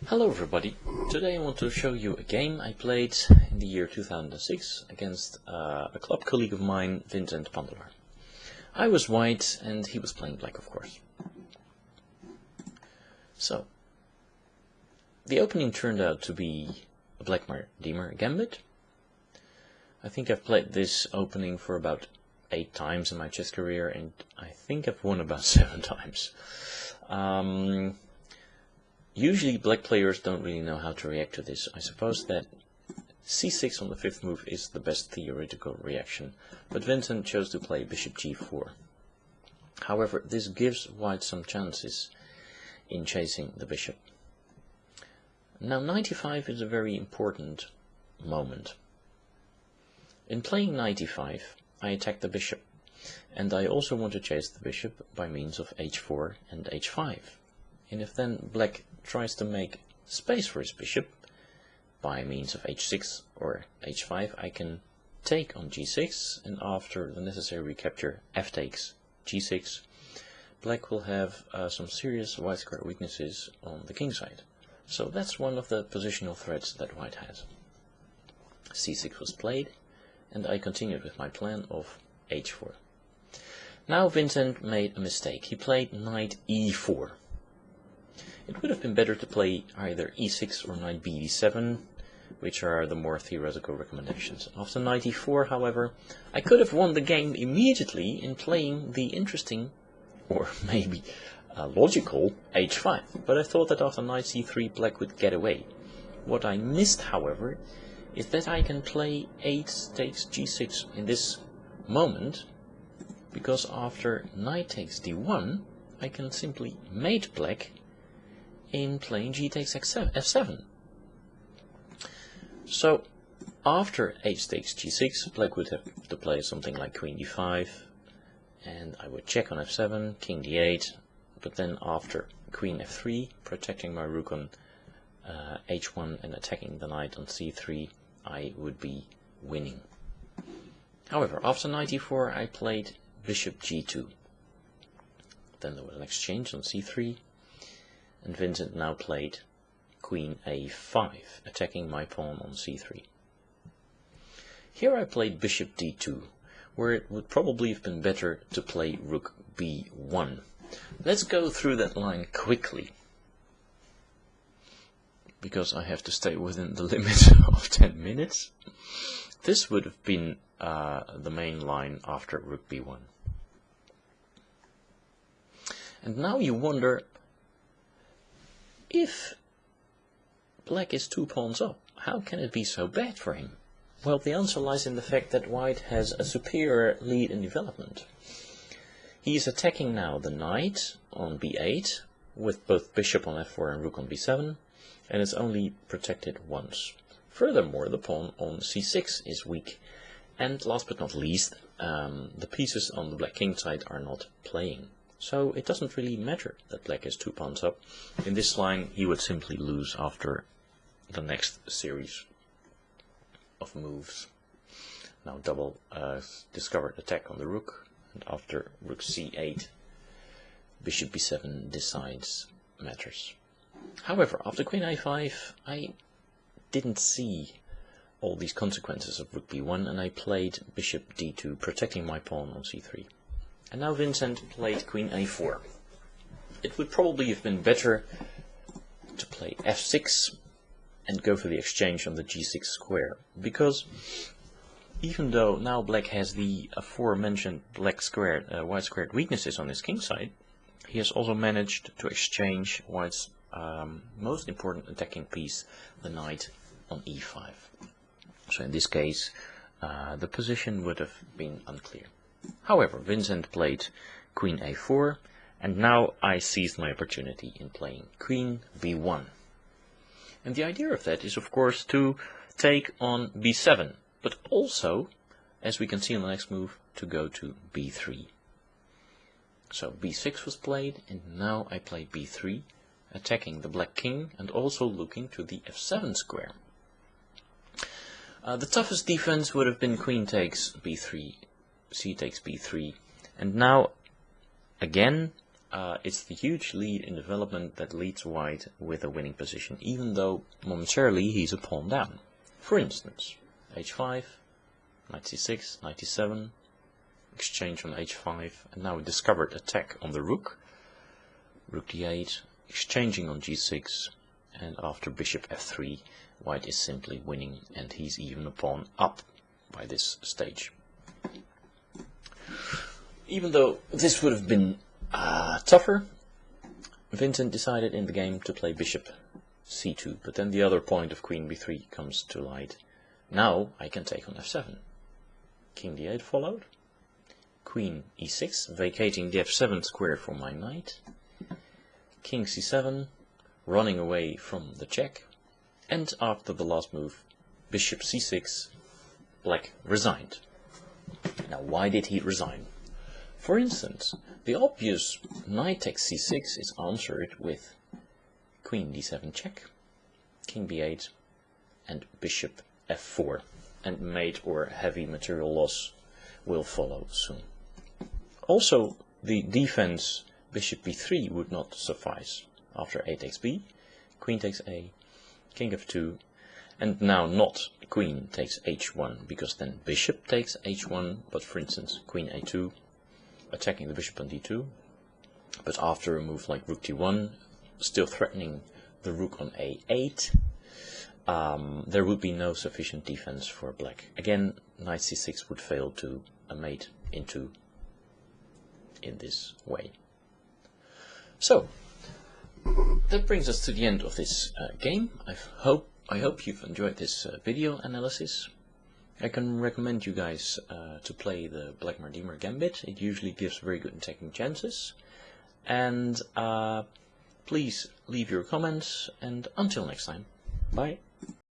Hello everybody, today I want to show you a game I played in the year 2006 against a club colleague of mine, Vincent Pandelaar. I was white and he was playing black, of course. So, the opening turned out to be a Black Demer Gambit. I think I've played this opening for about 8 times in my chess career and I think I've won about 7 times. Usually black players don't really know how to react to this. I suppose that c6 on the 5th move is the best theoretical reaction, but Vincent chose to play bishop g4. However, this gives white some chances in chasing the bishop. Now 95 is a very important moment. In playing 95, I attack the bishop, and I also want to chase the bishop by means of h4 and h5. And if then black tries to make space for his bishop by means of h6 or h5, I can take on g6, and after the necessary recapture f takes g6, black will have some serious white square weaknesses on the king side. So that's one of the positional threats that white has. c6 was played, and I continued with my plan of h4. Now Vincent made a mistake. He played knight e4. It would have been better to play either e6 or knight b7, which are the more theoretical recommendations. After knight e4, however, I could have won the game immediately in playing the interesting, or maybe logical, h5, but I thought that after knight c3 black would get away. What I missed, however, is that I can play 8 takes g6 in this moment, because after knight takes d1, I can simply mate black in playing g takes f7. So after h takes g6, black would have to play something like queen d5, and I would check on f7, king d8, but then after queen f3, protecting my rook on h1 and attacking the knight on c3, I would be winning. However, after knight e4, I played bishop g2. Then there was an exchange on c3, and Vincent now played queen a5, attacking my pawn on c3. Here I played bishop d2, where it would probably have been better to play rook b1. Let's go through that line quickly, because I have to stay within the limit of 10 minutes. This would have been the main line after rook b1. And now you wonder, if black is 2 pawns up, how can it be so bad for him? Well, the answer lies in the fact that white has a superior lead in development. He is attacking now the knight on b8, with both bishop on f4 and rook on b7, and it's only protected once. Furthermore, the pawn on c6 is weak, and last but not least, the pieces on the black king side are not playing. So it doesn't really matter that black is 2 pawns up. In this line he would simply lose after the next series of moves. Now double discovered attack on the rook, and after rook c8, bishop b7 decides matters. However, after queen a5, I didn't see all these consequences of rook b1, and I played bishop d2, protecting my pawn on c3. And now Vincent played queen a4. It would probably have been better to play f6 and go for the exchange on the g6 square, because even though now black has the aforementioned white squared weaknesses on his king side, he has also managed to exchange white's most important attacking piece, the knight, on e5. So in this case, the position would have been unclear. However, Vincent played queen a4, and now I seized my opportunity in playing queen b1. And the idea of that is, of course, to take on b7, but also, as we can see in the next move, to go to b3. So b6 was played, and now I play b3, attacking the black king and also looking to the f7 square. The toughest defense would have been queen takes b3, c takes b3, and now again it's the huge lead in development that leads white with a winning position, even though momentarily he's a pawn down. For instance, h5, knight c6, knight e7, exchange on h5, and now a discovered attack on the rook, rook d8, exchanging on g6, and after bishop f3, white is simply winning, and he's even a pawn up by this stage. Even though this would have been tougher, Vincent decided in the game to play bishop c2, but then the other point of queen b3 comes to light. Now I can take on f7. King d8 followed, queen e6, vacating the f7 square for my knight, king c7, running away from the check, and after the last move, bishop c6, black resigned. Now why did he resign? For instance, the obvious knight takes c6 is answered with queen d7 check, king b8, and bishop f4, and mate or heavy material loss will follow soon. Also, the defense bishop b3 would not suffice. After a takes b, queen takes a, king f2, and now not queen takes h1, because then bishop takes h1, but for instance queen a2, attacking the bishop on d2, but after a move like rook d1, still threatening the rook on a8, there would be no sufficient defense for black. Again, knight c6 would fail to mate into in this way. So that brings us to the end of this game. I hope you've enjoyed this video analysis. I can recommend you guys to play the Black Mardemer Gambit. It usually gives very good attacking chances. And please leave your comments, and until next time, bye.